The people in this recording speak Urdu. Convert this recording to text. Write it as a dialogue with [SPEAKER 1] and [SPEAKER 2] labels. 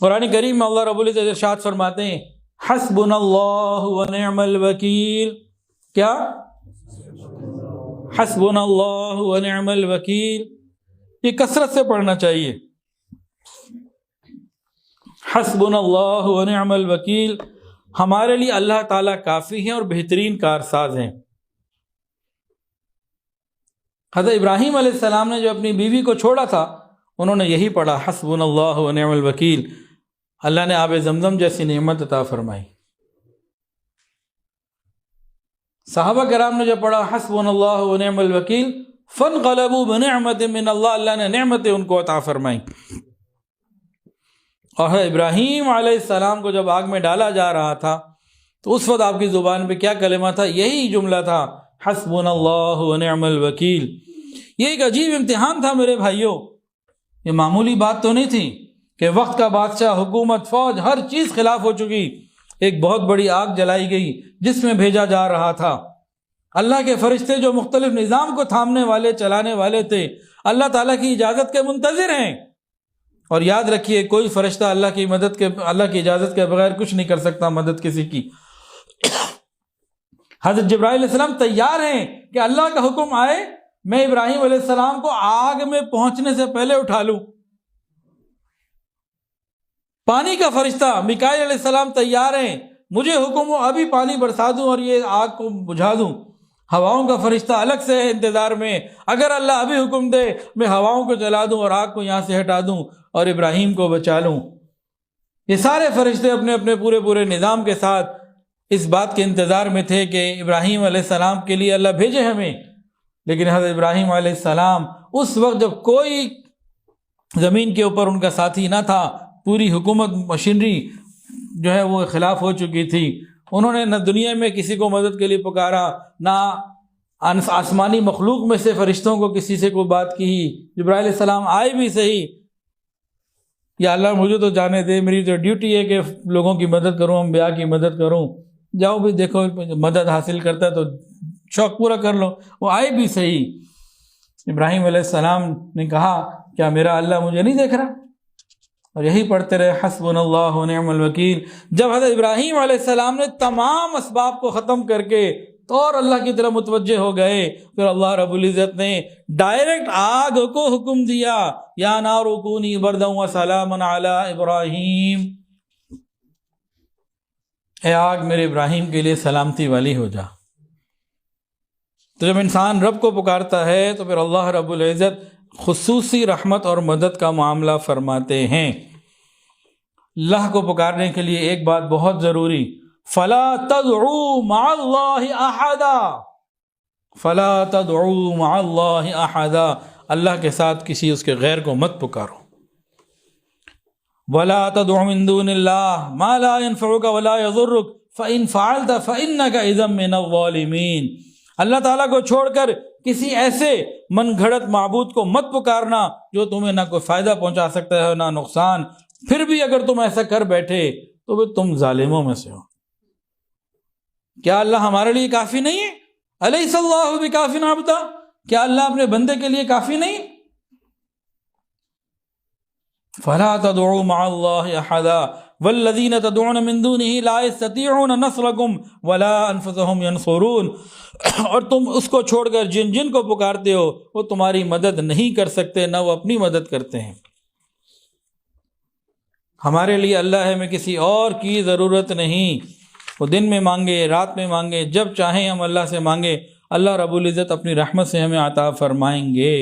[SPEAKER 1] قرآن کریم میں اللہ رب العزت ارشاد فرماتے ہیں حسبنا اللہ ونعم الوکیل. کیا؟ حسبنا اللہ ونعم الوکیل. یہ کثرت سے پڑھنا چاہیے. حسبنا اللہ ونعم الوکیل. ہمارے لیے اللہ تعالیٰ کافی ہیں اور بہترین کارساز ہیں. حضرت ابراہیم علیہ السلام نے جو اپنی بیوی کو چھوڑا تھا انہوں نے یہی پڑھا حسبنا اللہ ونعم الوکیل. اللہ نے آب زمزم جیسی نعمت عطا فرمائی. صحابہ کرام نے جو پڑھا حسبنا اللہ ونعم الوکیل فانقلبوا بنعمت من اللہ، اللہ نے نعمتیں ان کو عطا فرمائی. اور ابراہیم علیہ السلام کو جب آگ میں ڈالا جا رہا تھا تو اس وقت آپ کی زبان پہ کیا کلمہ تھا؟ یہی جملہ تھا حسبنا اللہ ونعم الوکیل. یہ ایک عجیب امتحان تھا میرے بھائیوں. یہ معمولی بات تو نہیں تھی کہ وقت کا بادشاہ، حکومت، فوج، ہر چیز خلاف ہو چکی، ایک بہت بڑی آگ جلائی گئی جس میں بھیجا جا رہا تھا. اللہ کے فرشتے جو مختلف نظام کو تھامنے والے، چلانے والے تھے، اللہ تعالیٰ کی اجازت کے منتظر ہیں. اور یاد رکھیے کوئی فرشتہ اللہ کی اجازت کے بغیر کچھ نہیں کر سکتا مدد کسی کی. حضرت جبرائیل علیہ السلام تیار ہیں کہ اللہ کا حکم آئے میں ابراہیم علیہ السلام کو آگ میں پہنچنے سے پہلے اٹھا لوں. پانی کا فرشتہ میکائیل علیہ السلام تیار ہیں، مجھے حکم ہو ابھی پانی برسا دوں اور یہ آگ کو بجھا دوں. ہواؤں کا فرشتہ الگ سے ہے انتظار میں، اگر اللہ ابھی حکم دے میں ہواؤں کو جلا دوں اور آگ کو یہاں سے ہٹا دوں اور ابراہیم کو بچا لوں. یہ سارے فرشتے اپنے اپنے پورے نظام کے ساتھ اس بات کے انتظار میں تھے کہ ابراہیم علیہ السلام کے لیے اللہ بھیجے ہمیں. لیکن حضرت ابراہیم علیہ السلام اس وقت جب کوئی زمین کے اوپر ان کا ساتھی نہ تھا، پوری حکومت مشینری جو ہے وہ خلاف ہو چکی تھی، انہوں نے نہ دنیا میں کسی کو مدد کے لیے پکارا، نہ آسمانی مخلوق میں سے فرشتوں کو کسی سے کوئی بات کی. جبرائیل علیہ السلام آئے بھی صحیح، یا اللہ مجھے تو جانے دے، میری تو ڈیوٹی ہے کہ لوگوں کی مدد کروں، انبیاء کی مدد کروں. جاؤ بھی دیکھو مدد حاصل کرتا ہے تو شوق پورا کر لو. وہ آئے بھی صحیح. ابراہیم علیہ السلام نے کہا کیا میرا اللہ مجھے نہیں دیکھ رہا؟ اور یہی پڑھتے رہے حسبنا اللہ ونعم الوکیل. جب حضرت ابراہیم علیہ السلام نے تمام اسباب کو ختم کر کے تو اور اللہ کی طرف متوجہ ہو گئے، پھر اللہ رب العزت نے ڈائریکٹ آگ کو حکم دیا یا نار کونی بردا وسلاما علی ابراہیم، اے آگ میرے ابراہیم کے لیے سلامتی والی ہو جا. تو جب انسان رب کو پکارتا ہے تو پھر اللہ رب العزت خصوصی رحمت اور مدد کا معاملہ فرماتے ہیں. اللہ کو پکارنے کے لیے ایک بات بہت ضروری، فلا تدعوا مع اللہ احدا، فلا تدعوا مع اللہ احدا، اللہ کے ساتھ کسی اس کے غیر کو مت پکارو. ولا تدع من دون اللہ ما لا ينفعك ولا يضرك فإن فعلت فإنك إذا من الظالمین. اللہ تعالیٰ کو چھوڑ کر کسی ایسے من گھڑت معبود کو مت پکارنا جو تمہیں نہ کوئی فائدہ پہنچا سکتا ہے نہ نقصان. پھر بھی اگر تم ایسا کر بیٹھے تو پھر تم ظالموں میں سے ہو. کیا اللہ ہمارے لیے کافی نہیں ہے؟ الیس اللہ بکاف عبدا، کیا اللہ اپنے بندے کے لیے کافی نہیں؟ فلا تدعوا مع اللہ احدا والذین تدعون من دونہ لا یستطیعون نصرکم ولا انفسهم ینصرون. اور تم اس کو چھوڑ کر جن کو پکارتے ہو وہ تمہاری مدد نہیں کر سکتے، نہ وہ اپنی مدد کرتے ہیں. ہمارے لیے اللہ ہے، میں کسی اور کی ضرورت نہیں. وہ دن میں مانگے، رات میں مانگے، جب چاہیں ہم اللہ سے مانگے، اللہ رب العزت اپنی رحمت سے ہمیں عطا فرمائیں گے.